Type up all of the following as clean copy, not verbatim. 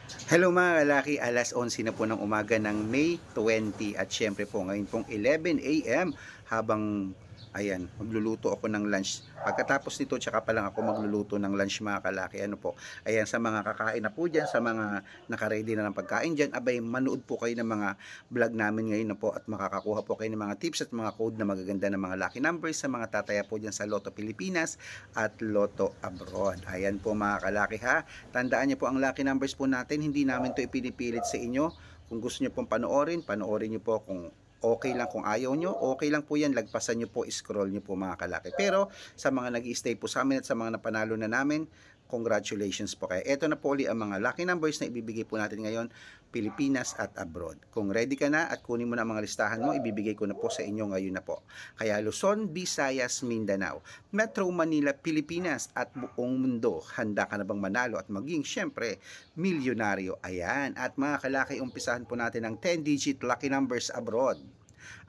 Hello mga lalaki, alas 11 na po ng umaga ng May 20 at syempre po ngayon pong 11 AM habang ayan, magluluto ako ng lunch. Pagkatapos nito, tsaka pa lang ako magluluto ng lunch mga kalaki. Ano po, ayan, sa mga kakain na po dyan, sa mga nakaready na ng pagkain dyan, abay, manood po kayo ng mga vlog namin ngayon na po at makakakuha po kayo ng mga tips at mga code na magaganda ng mga lucky numbers sa mga tataya po dyan sa Lotto Pilipinas at Lotto Abroad. Ayan po mga kalaki ha. Tandaan niyo po ang lucky numbers po natin, hindi namin to ipinipilit sa inyo. Kung gusto niyo pong panoorin niyo po. Kung okay lang, kung ayaw nyo, okay lang po yan, lagpasan nyo po, scroll nyo po mga kalaki. Pero sa mga nag-i-stay po sa amin at sa mga napanalo na namin, congratulations po kayo. Ito na po ulit ang mga lucky numbers na ibibigay po natin ngayon, Pilipinas at abroad. Kung ready ka na at kunin mo na ang mga listahan mo, ibibigay ko na po sa inyo ngayon na po. Kaya Luzon, Visayas, Mindanao, Metro Manila, Pilipinas at buong mundo, handa ka na bang manalo at maging syempre milyonaryo? Ayan, at mga kalaki, umpisahan po natin ang 10-digit lucky numbers abroad.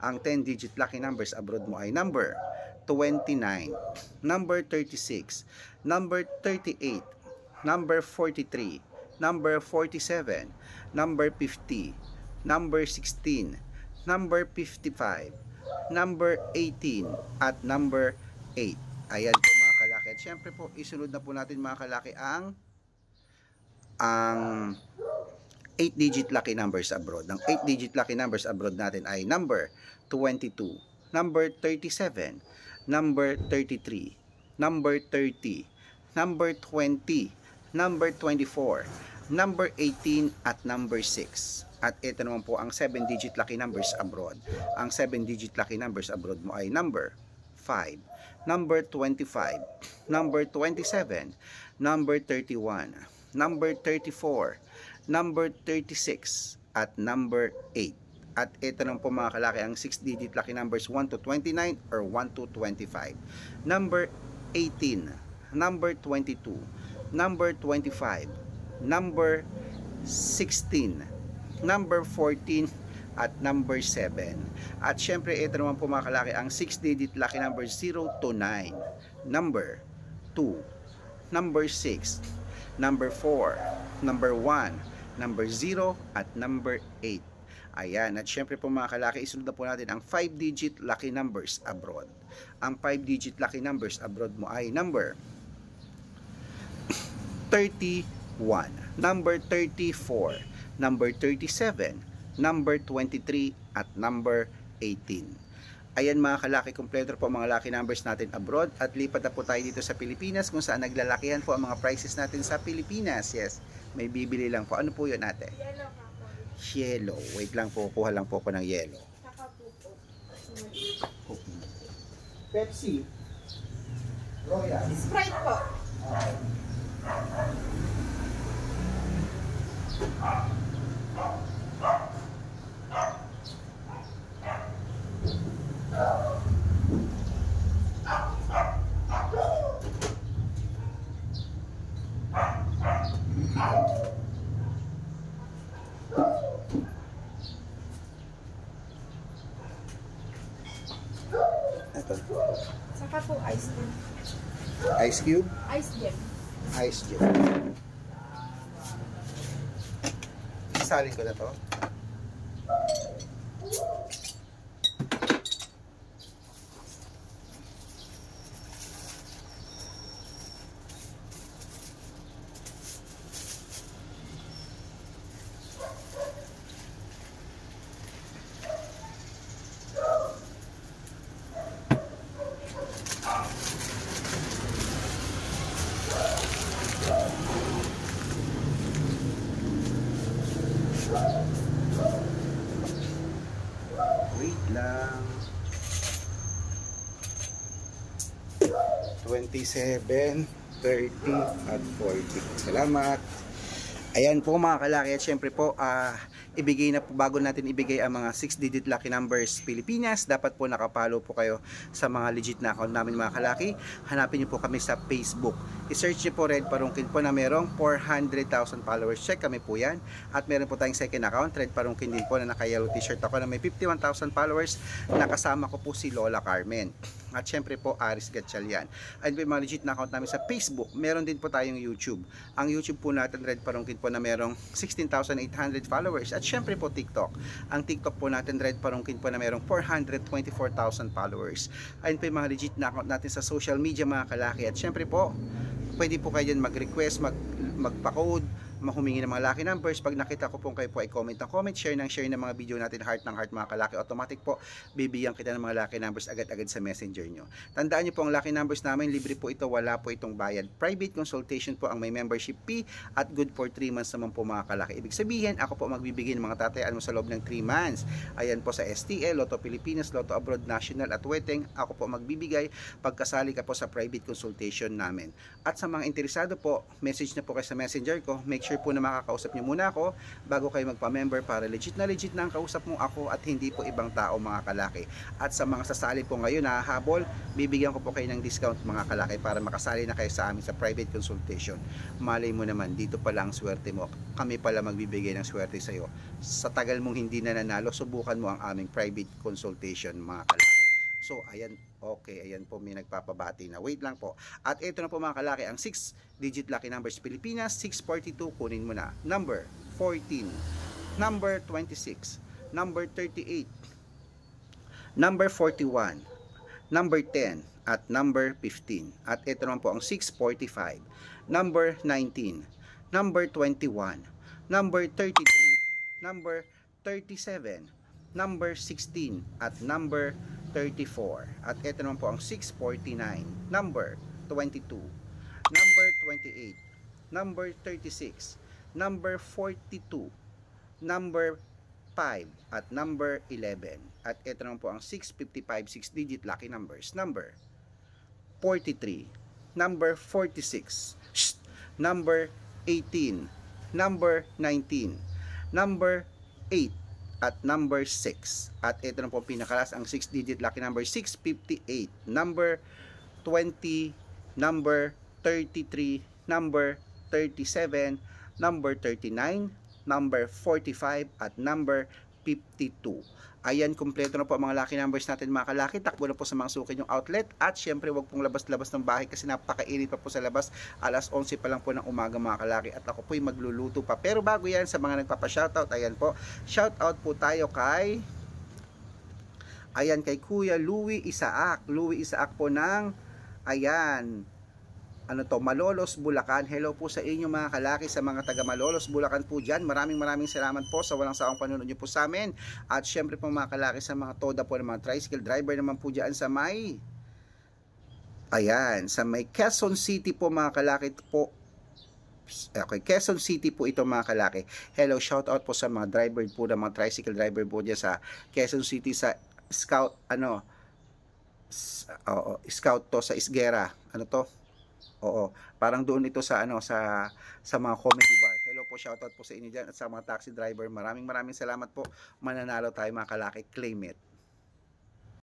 Ang 10-digit lucky numbers abroad mo ay number 29, number 36, number 38, number 43, number 47, number 50, number 16, number 55, number 18, at number 8. Ayan po mga kalaki. At syempre po, isunod na po natin mga kalaki ang 8-digit lucky numbers abroad. Ang 8-digit lucky numbers abroad natin ay number 22, number 37, number 33, number 30, number 20, number 24, number 18, at number 6. At ito naman po ang 7-digit lucky numbers abroad. Ang 7-digit lucky numbers abroad mo ay number 5, number 25, number 27, number 31, number 34, number 36, at number 8. At ito naman po mga kalaki ang 6-digit lucky numbers 1 to 29 or 1 to 25. Number 18, number 22, number 25, number 16, number 14, at number 7. At syempre ito naman po mga kalaki ang 6-digit lucky numbers 0 to 9. Number 2, number 6, number 4, number 1, number 0, at number 8. Ayan, at syempre po mga kalaki, isunod na po natin ang 5-digit lucky numbers abroad. Ang 5-digit lucky numbers abroad mo ay number 31, number 34, number 37, number 23, at number 18. Ayan mga kalaki, kompleto po mga lucky numbers natin abroad. At lipat na po tayo dito sa Pilipinas kung saan naglalakihan po ang mga prices natin sa Pilipinas. Yes, may bibili lang po. Ano po yun ate? Yellow ka po. Yellow. Wait lang po, kuha lang po ako ng yellow. Saka po. Pepsi. Royal. Sprite po. Ito. Saka po ice cream. Ice cube. Ice gem. Ice gel. Isalin ko na to. Wait lang. 27, 30, at 40. Salamat. Ayan po mga kalaki, at syempre po ibigay na po, bago natin ibigay ang mga 6-digit lucky numbers Pilipinas, dapat po nakapalo po kayo sa mga legit na account namin mga kalaki. Hanapin niyo po kami sa Facebook, i-search niyo po Red Parungkin po na merong 400,000 followers, check kami po yan. At meron po tayong second account, Red Parungkin din po, na naka-yellow t-shirt ako na may 51,000 followers, nakasama ko po si Lola Carmen. At syempre po, Aris Gatchalian. And may mga legit na account namin sa Facebook. Meron din po tayong YouTube. Ang YouTube po natin, Red Parungkin po na merong 16,800 followers. At syempre po, TikTok. Ang TikTok po natin, Red Parungkin po na merong 424,000 followers. Ayun po yung mga legit na account natin sa social media, mga kalaki. At syempre po, pwede po kayo dyan mag-request, magpa-code, humingi ng mga lucky numbers. Pag nakita ko po kayo po ay comment ng comment, share ng mga video natin, heart ng heart, mga kalaki, automatic po bibigyan kita ng mga lucky numbers agad-agad sa messenger nyo. Tandaan nyo po, ang lucky numbers namin, libre po ito, wala po itong bayad. Private consultation po ang may membership fee at good for 3 months naman po, mga kalaki. Ibig sabihin, ako po magbibigay ng mga tatayaan mo sa loob ng 3 months. Ayan po sa STL, Lotto Pilipinas, Lotto Abroad, National at Weteng, ako po magbibigay pagkasali ka po sa private consultation namin. At sa mga interesado po, message na po kayo sa messenger ko. Make sure po na makakausap nyo muna ako bago kayo magpa-member para legit na ang kausap mo ako at hindi po ibang tao, mga kalaki. At sa mga sasali po ngayon na habol, bibigyan ko po kayo ng discount, mga kalaki, para makasali na kayo sa amin sa private consultation. Malay mo naman, dito pala ang swerte mo. Kami pala magbibigay ng swerte sa iyo. Sa tagal mong hindi na nanalo, subukan mo ang aming private consultation, mga kalaki. So, ayan, okay, ayan po, may nagpapabati na. Wait lang po. At ito na po, mga kalaki, ang 6-digit lucky numbers Pilipinas, 642, kunin mo na. Number 14, number 26, number 38, number 41, number 10, at number 15. At ito naman po ang 645, number 19, number 21, number 33, number 37, number 16, at number 34. At ito naman po ang 649, number 22, number 28, number 36, number 42, number 5, at number 11. At ito naman po ang 655, 6-digit lucky numbers, number 43, number 46, number 18, number 19, number 8, at number 6. At ito na po pinakalas, ang 6-digit lucky number 658, number 20, number 33, number 37, number 39, number 45, at number 52. Ayan, kumpleto na po ang mga lucky numbers natin, mga kalaki. Takbo na po sa mga suki yung outlet. At syempre, wag pong labas-labas ng bahay kasi napakainit pa po sa labas. Alas 11 pa lang po ng umaga, mga kalaki. At ako po'y magluluto pa. Pero bago yan, sa mga nagpapa-shoutout, ayan po. Shoutout po tayo kay... Ayan, kay Kuya Louie Isaac. Louie Isaac po ng... Ayan... Malolos, Bulacan. Hello po sa inyo, mga kalaki, sa mga taga Malolos, Bulacan po dyan. Maraming salamat po sa walang sawang panunod nyo po sa amin. At syempre po, mga kalaki, sa mga toda po ng mga tricycle driver naman po dyan sa may sa may Quezon City po, mga kalaki po. Okay, Quezon City po ito, mga kalaki. Hello, shout out po sa mga driver po ng mga tricycle driver po dyan sa Quezon City, sa Scout, Scout to sa Isguera. Oo, parang doon ito sa sa mga comedy bar. Hello po, shoutout po sa inyo diyan, at sa mga taxi driver. Maraming salamat po. Mananalo tayo, mga kalaki. Claim it.